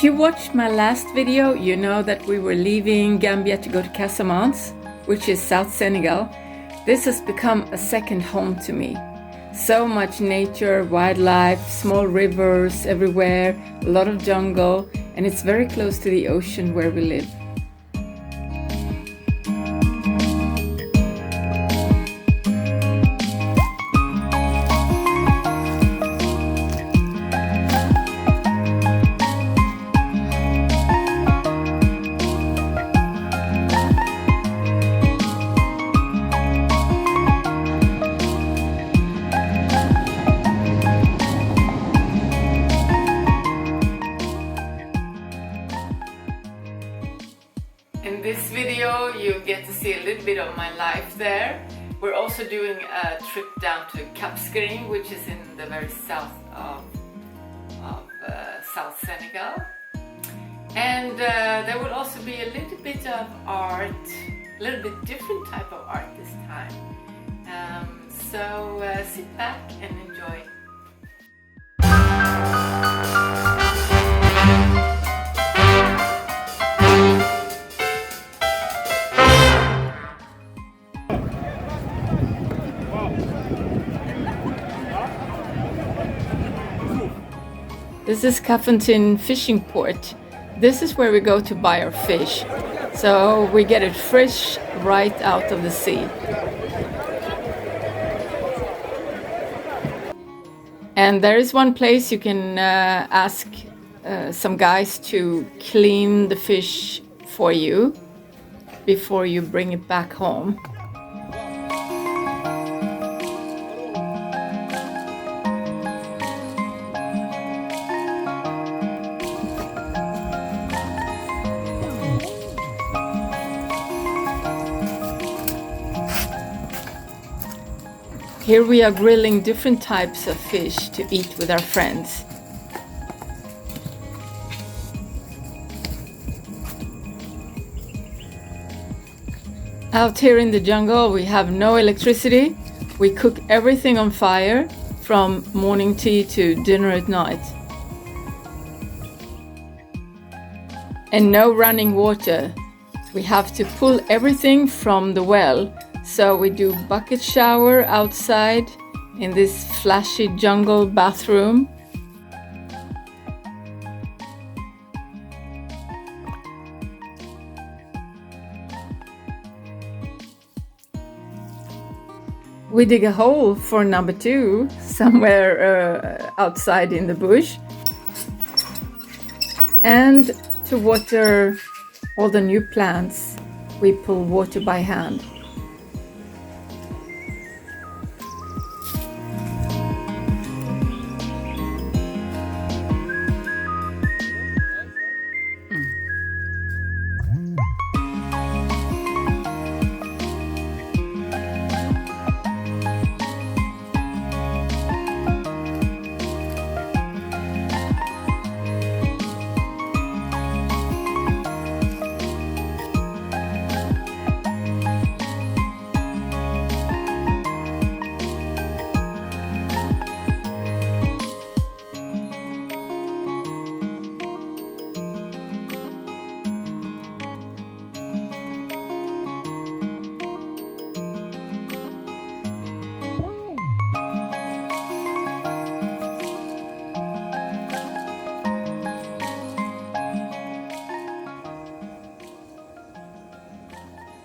If you watched my last video, you know that we were leaving Gambia to go to Casamance, which is South Senegal. This has become a second home to me. So much nature, wildlife, small rivers everywhere, a lot of jungle, and it's very close to the ocean where we live. In this video you get to see a little bit of my life there. We're also doing a trip down to Casamance, which is in the very south of South Senegal. And there will also be a little bit of art, a little bit different type of art this time. So sit back and enjoy. This is Casamance fishing port. This is where we go to buy our fish. So we get it fresh right out of the sea. And there is one place you can ask some guys to clean the fish for you before you bring it back home. Here we are grilling different types of fish to eat with our friends. Out here in the jungle we have no electricity. We cook everything on fire from morning tea to dinner at night. And no running water. We have to pull everything from the well. So we do bucket shower outside in this flashy jungle bathroom. We dig a hole for number 2 somewhere outside in the bush. And to water all the new plants, we pull water by hand.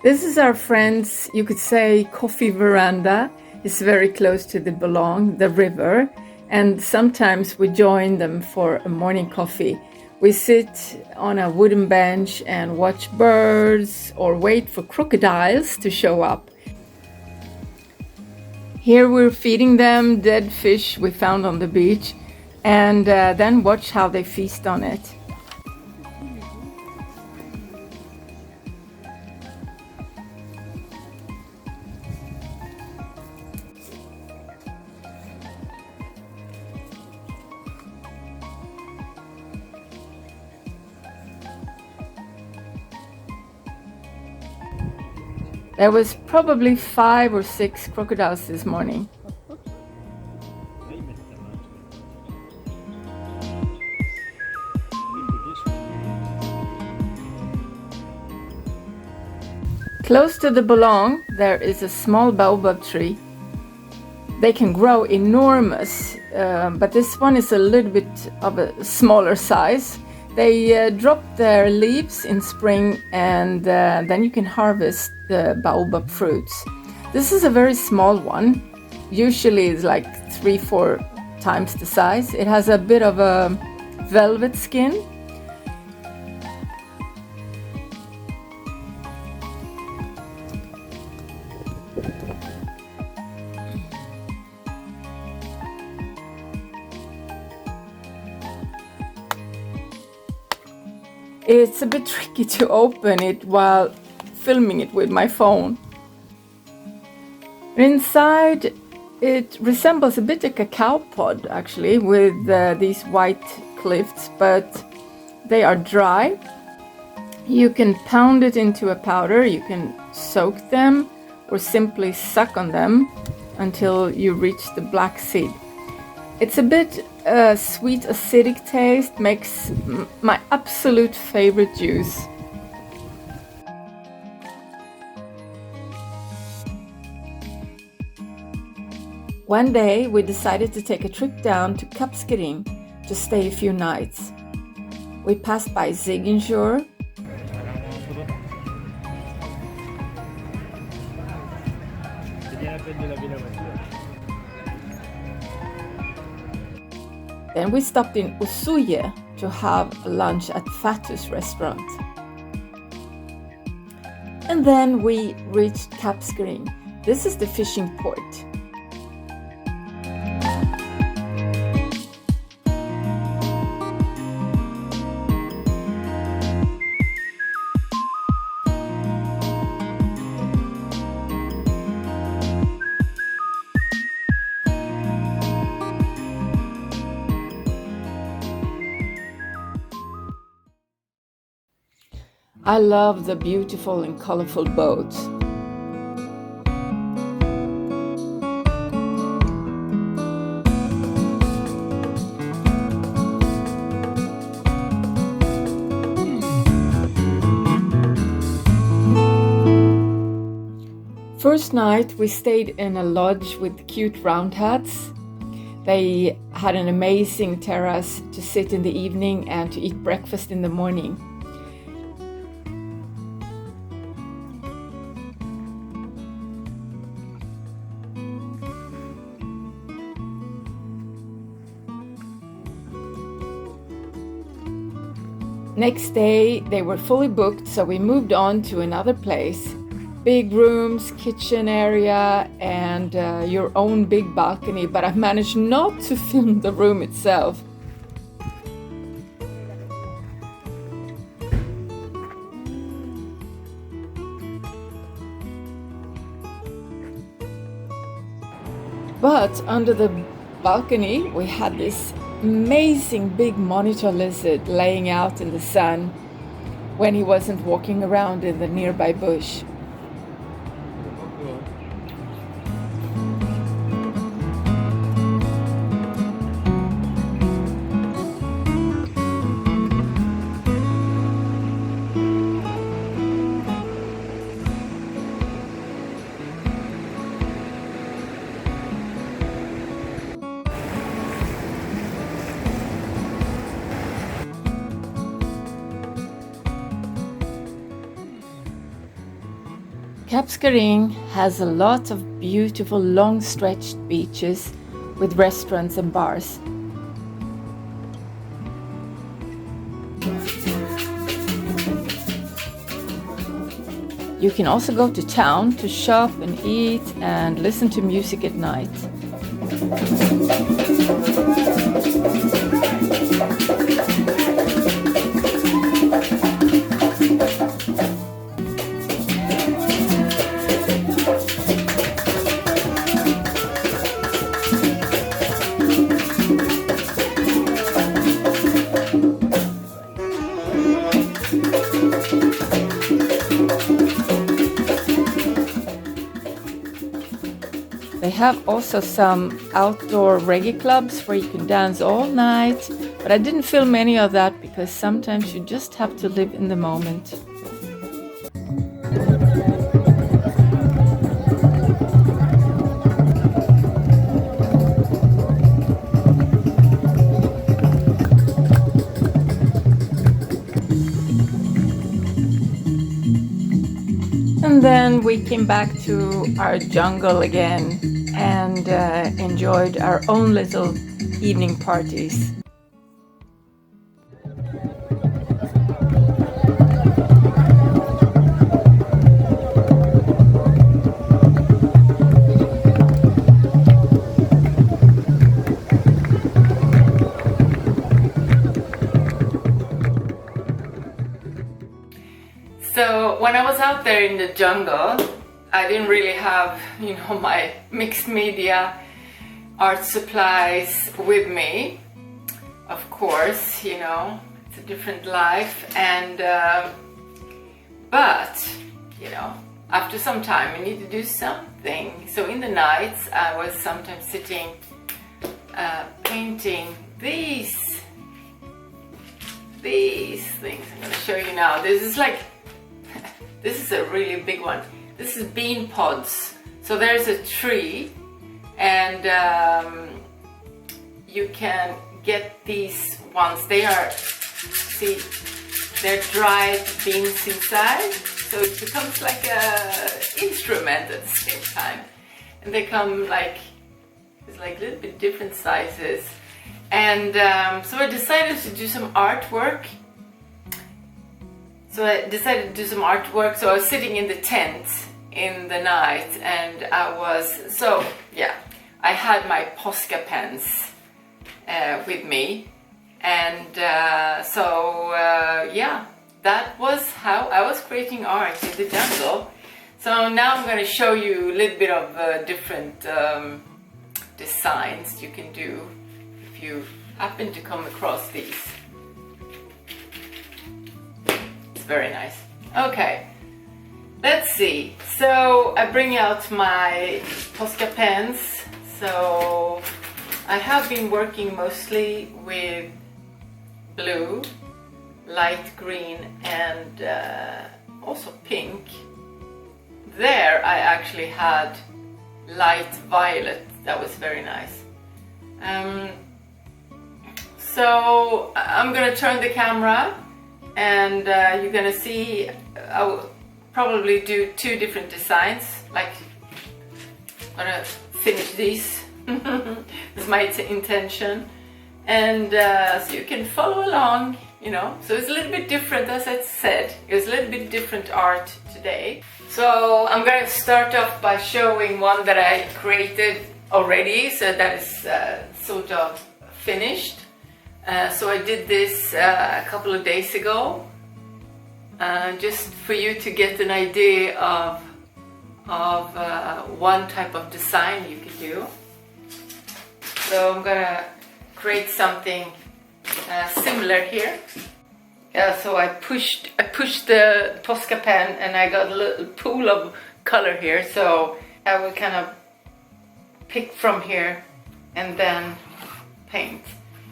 This is our friends, you could say, coffee veranda. It's very close to the Boulogne, the river, and sometimes we join them for a morning coffee. We sit on a wooden bench and watch birds or wait for crocodiles to show up. Here we're feeding them dead fish we found on the beach and then watch how they feast on it. There was probably 5 or 6 crocodiles this morning. Close to the Boulogne, there is a small baobab tree. They can grow enormous, but this one is a little bit of a smaller size. They drop their leaves in spring, and then you can harvest the baobab fruits. This is a very small one. Usually it's like 3-4 times the size. It has a bit of a velvet skin. It's a bit tricky to open it while filming it with my phone. Inside, it resembles a bit a cacao pod actually, with these white cliffs, but they are dry. You can pound it into a powder, you can soak them, or simply suck on them until you reach the black seed. It's a bit sweet acidic taste, makes my absolute favorite juice. One day we decided to take a trip down to Casamance to stay a few nights. We passed by Ziguinchor, then we stopped in Usuye to have lunch at Fatus restaurant. And then we reached Casamance. This is the fishing port. I love the beautiful and colorful boats. First night we stayed in a lodge with cute round huts. They had an amazing terrace to sit in the evening and to eat breakfast in the morning. Next day they were fully booked, so we moved on to another place. Big rooms, kitchen area, and your own big balcony, but I managed not to film the room itself. But under the balcony we had this amazing big monitor lizard laying out in the sun when he wasn't walking around in the nearby bush. Casamance has a lot of beautiful long-stretched beaches with restaurants and bars. You can also go to town to shop and eat and listen to music at night. They have also some outdoor reggae clubs where you can dance all night, but I didn't film any of that because sometimes you just have to live in the moment. then we came back to our jungle again and enjoyed our own little evening parties. So when I was out there in the jungle, I didn't really have, my mixed media art supplies with me. Of course, it's a different life, and but after some time I need to do something. So in the nights I was sometimes sitting painting these things. I'm going to show you now. This is a really big one. This is bean pods. So there's a tree, and you can get these ones. They're dried beans inside, so it becomes like a instrument at the same time. And they come it's like a little bit different sizes. And so I decided to do some artwork. So I was sitting in the tent in the night, and I had my Posca pens with me, and that was how I was creating art in the jungle. So now I'm going to show you a little bit of different designs you can do if you happen to come across these. It's very nice. Okay, let's see. So I bring out my Posca pens. So I have been working mostly with blue, light green, and also pink. There I actually had light violet. That was very nice. So I'm gonna turn the camera, and you're gonna see I will probably do two different designs. Like, I'm gonna finish these. That's my intention, and so you can follow along. So it's a little bit different, as I said. It was a little bit different art today. So I'm gonna start off by showing one that I created already, so that is sort of finished. So I did this a couple of days ago, just for you to get an idea of one type of design you could do. So I'm gonna create something similar here. So I pushed the Posca pen, and I got a little pool of color here. So I will kind of pick from here and then paint.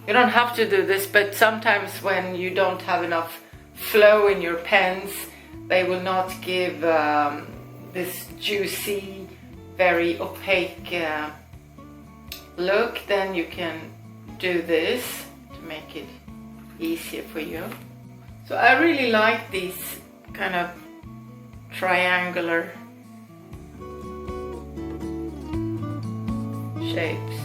You don't have to do this, but sometimes when you don't have enough flow in your pens, they will not give this juicy, very opaque look. Then you can do this to make it easier for you. So I really like these kind of triangular shapes.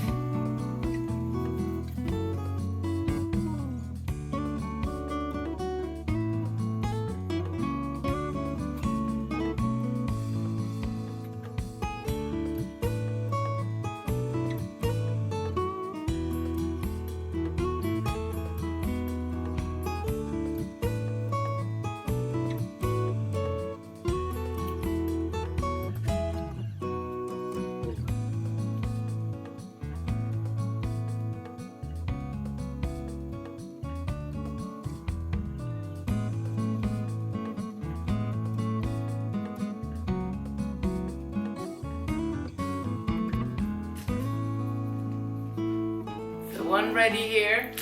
One ready here,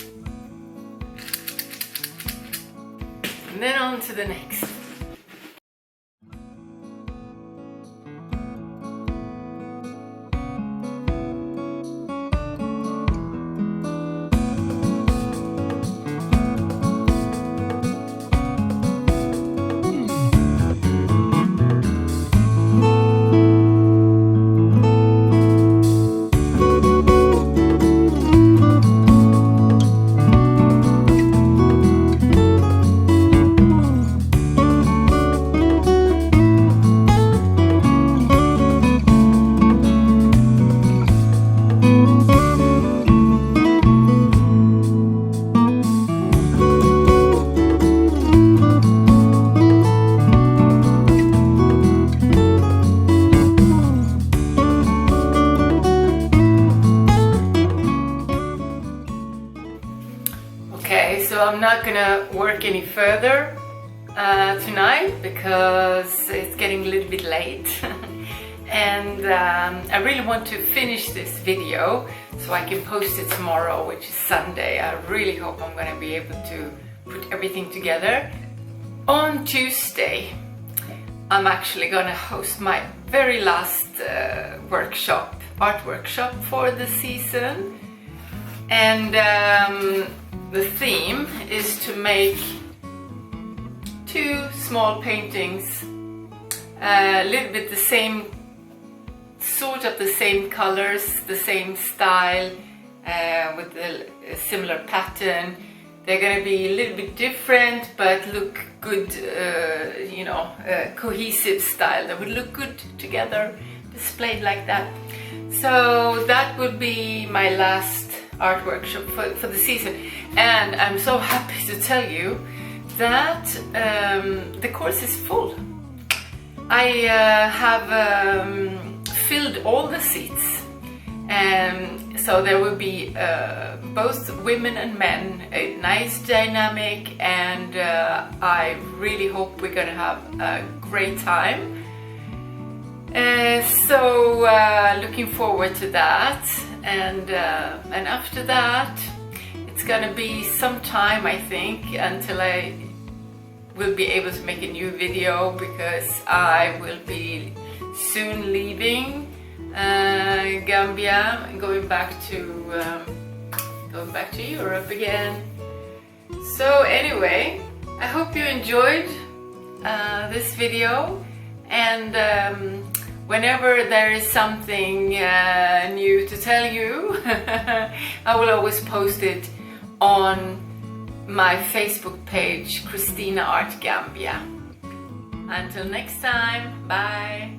and then on to the next. not gonna work any further tonight because it's getting a little bit late. And I really want to finish this video so I can post it tomorrow, which is Sunday. I really hope I'm going to be able to put everything together. On Tuesday, I'm actually going to host my very last art workshop for the season. And the theme is to make 2 small paintings, a little bit the same, sort of the same colors, the same style, with a similar pattern. They're going to be a little bit different, but look good, you know, cohesive style that would look good together, displayed like that. So that would be my last art workshop for the season. And I'm so happy to tell you that the course is full. I have filled all the seats, and so there will be both women and men, a nice dynamic, and I really hope we're gonna have a great time. So looking forward to that, and after that it's gonna be some time, I think, until I will be able to make a new video, because I will be soon leaving Gambia and going back to Europe again. So anyway, I hope you enjoyed this video, and whenever there is something new to tell you, I will always post it on my Facebook page, Christina Art Gambia. Until next time, bye!